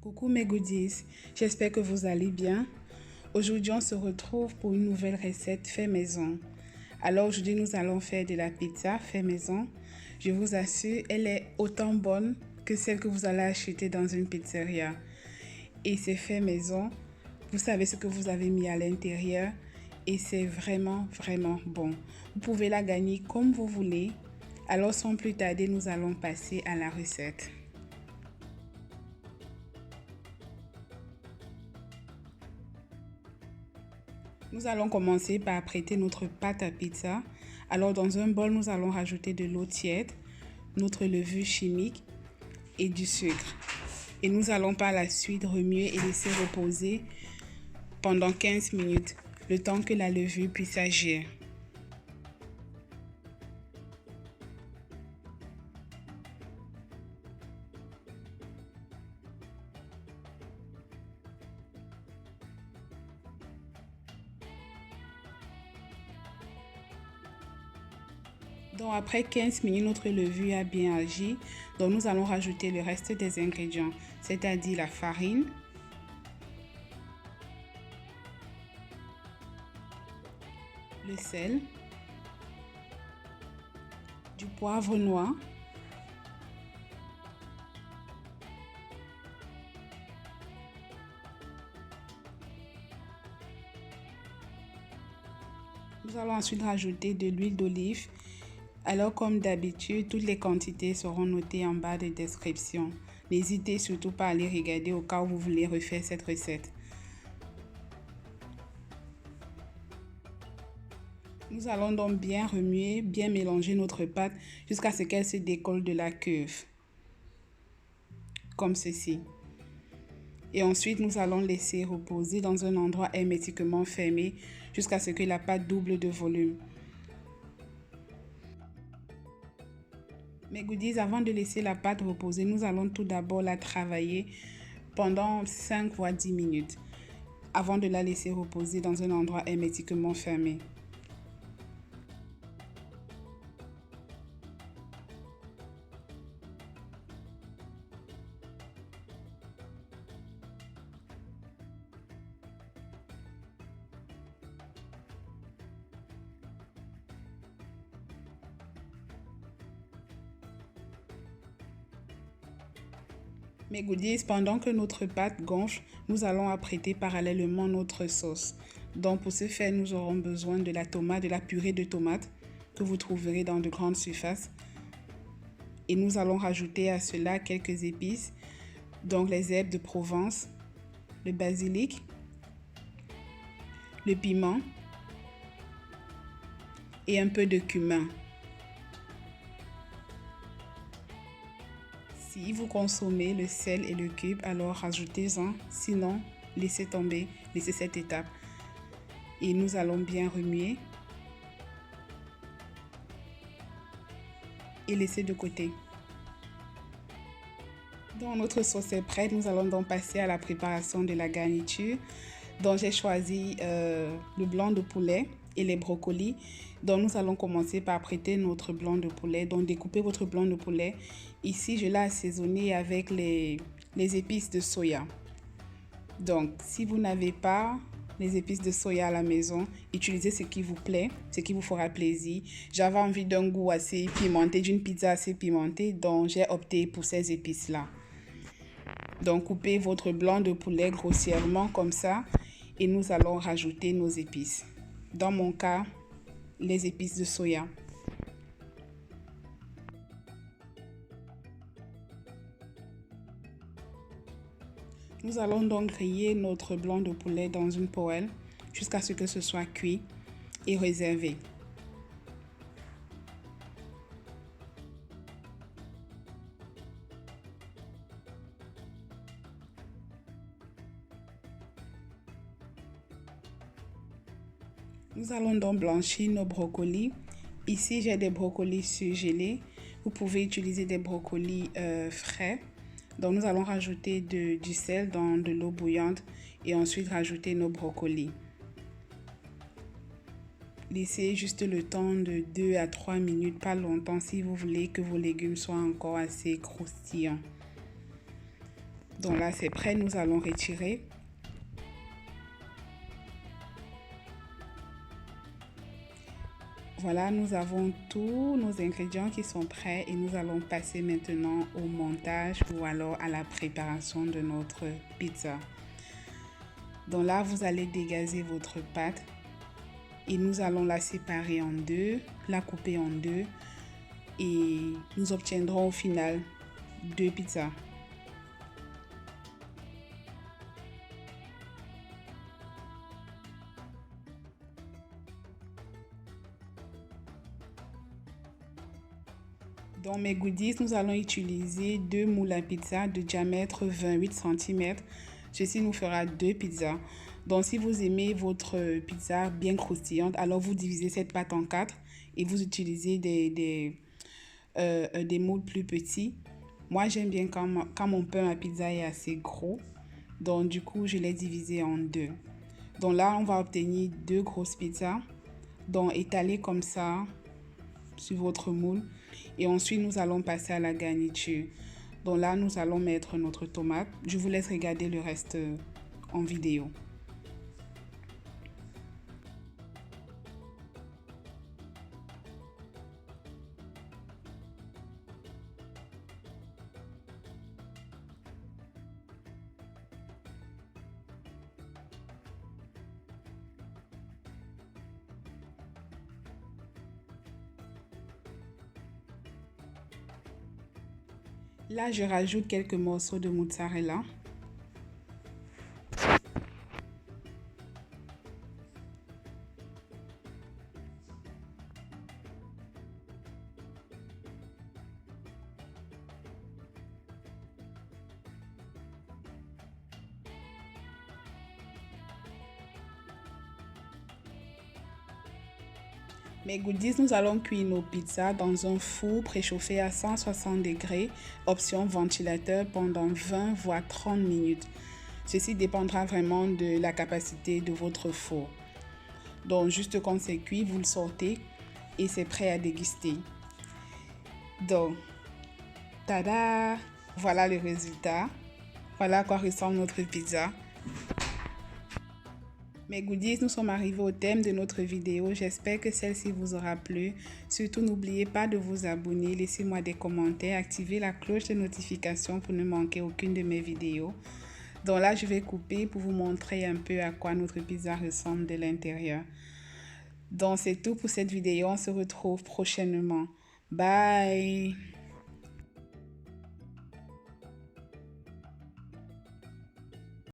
Coucou mes goodies, j'espère que vous allez bien. Aujourd'hui, on se retrouve pour une nouvelle recette fait maison. Alors aujourd'hui, nous allons faire de la pizza fait maison. Je vous assure, elle est autant bonne que celle que vous allez acheter dans une pizzeria. Et c'est fait maison. Vous savez ce que vous avez mis à l'intérieur et c'est vraiment bon. Vous pouvez la gagner comme vous voulez. Alors sans plus tarder, nous allons passer à la recette. Nous allons commencer par prêter notre pâte à pizza. Alors dans un bol, nous allons rajouter de l'eau tiède, notre levure chimique et du sucre. Et nous allons par la suite remuer et laisser reposer pendant 15 minutes, le temps que la levure puisse agir. Donc après 15 minutes, notre levure a bien agi. Donc nous allons rajouter le reste des ingrédients, c'est-à-dire la farine, le sel, du poivre noir, nous allons ensuite rajouter de l'huile d'olive. Alors comme d'habitude, toutes les quantités seront notées en bas de description. N'hésitez surtout pas à aller regarder au cas où vous voulez refaire cette recette. Nous allons donc bien remuer, bien mélanger notre pâte jusqu'à ce qu'elle se décolle de la cuve. Comme ceci. Et ensuite, nous allons laisser reposer dans un endroit hermétiquement fermé jusqu'à ce que la pâte double de volume. Mes goodies, avant de laisser la pâte reposer, nous allons tout d'abord la travailler pendant 5 voire 10 minutes avant de la laisser reposer dans un endroit hermétiquement fermé. Mes goodies, pendant que notre pâte gonfle, nous allons apprêter parallèlement notre sauce. Donc pour ce faire, nous aurons besoin de la tomate, de la purée de tomate que vous trouverez dans de grandes surfaces. Et nous allons rajouter à cela quelques épices, donc les herbes de Provence, le basilic, le piment et un peu de cumin. Si vous consommez le sel et le cube, alors rajoutez-en. Sinon, laissez tomber, laissez cette étape. Et nous allons bien remuer. Et laisser de côté. Donc notre sauce est prête. Nous allons donc passer à la préparation de la garniture. Donc j'ai choisi le blanc de poulet et les brocolis. Donc nous allons commencer par prêter notre blanc de poulet. Donc découpez votre blanc de poulet. Ici je l'ai assaisonné avec les épices de soya. Donc si vous n'avez pas les épices de soya à la maison, utilisez ce qui vous plaît, ce qui vous fera plaisir. J'avais envie d'un goût assez pimenté, d'une pizza assez pimentée, donc j'ai opté pour ces épices-là. Donc coupez votre blanc de poulet grossièrement comme ça et nous allons rajouter nos épices. Dans mon cas, les épices de soya. Nous allons donc griller notre blanc de poulet dans une poêle jusqu'à ce que ce soit cuit et réservé. Nous allons donc blanchir nos brocolis. Ici, j'ai des brocolis surgelés. Vous pouvez utiliser des brocolis frais. Donc, nous allons rajouter du sel dans de l'eau bouillante et ensuite rajouter nos brocolis. Laissez juste le temps de 2 à 3 minutes, pas longtemps, si vous voulez que vos légumes soient encore assez croustillants. Donc là, c'est prêt, nous allons retirer. Voilà, nous avons tous nos ingrédients qui sont prêts et nous allons passer maintenant au montage ou alors à la préparation de notre pizza. Donc là, vous allez dégazer votre pâte et nous allons la séparer en deux, la couper en deux et nous obtiendrons au final 2 pizzas. Dans mes goodies, nous allons utiliser 2 moules à pizza de diamètre 28 cm. Ceci nous fera 2 pizzas. Donc si vous aimez votre pizza bien croustillante, alors vous divisez cette pâte en 4 et vous utilisez des moules plus petits. Moi, j'aime bien quand mon pain à pizza est assez gros. Donc du coup, je l'ai divisé en 2. Donc là, on va obtenir 2 grosses pizzas. Donc étalées comme ça sur votre moule. Et ensuite, nous allons passer à la garniture. Donc là, nous allons mettre notre tomate. Je vous laisse regarder le reste en vidéo. Là, je rajoute quelques morceaux de mozzarella. Mes goodies, nous allons cuire nos pizzas dans un four préchauffé à 160 degrés, option ventilateur pendant 20 voire 30 minutes. Ceci dépendra vraiment de la capacité de votre four. Donc, juste quand c'est cuit, vous le sortez et c'est prêt à déguster. Donc, tada! Voilà le résultat. Voilà à quoi ressemble notre pizza. Mes goodies, nous sommes arrivés au thème de notre vidéo. J'espère que celle-ci vous aura plu. Surtout, n'oubliez pas de vous abonner, laissez-moi des commentaires, activez la cloche de notification pour ne manquer aucune de mes vidéos. Donc là, je vais couper pour vous montrer un peu à quoi notre pizza ressemble de l'intérieur. Donc, c'est tout pour cette vidéo. On se retrouve prochainement. Bye!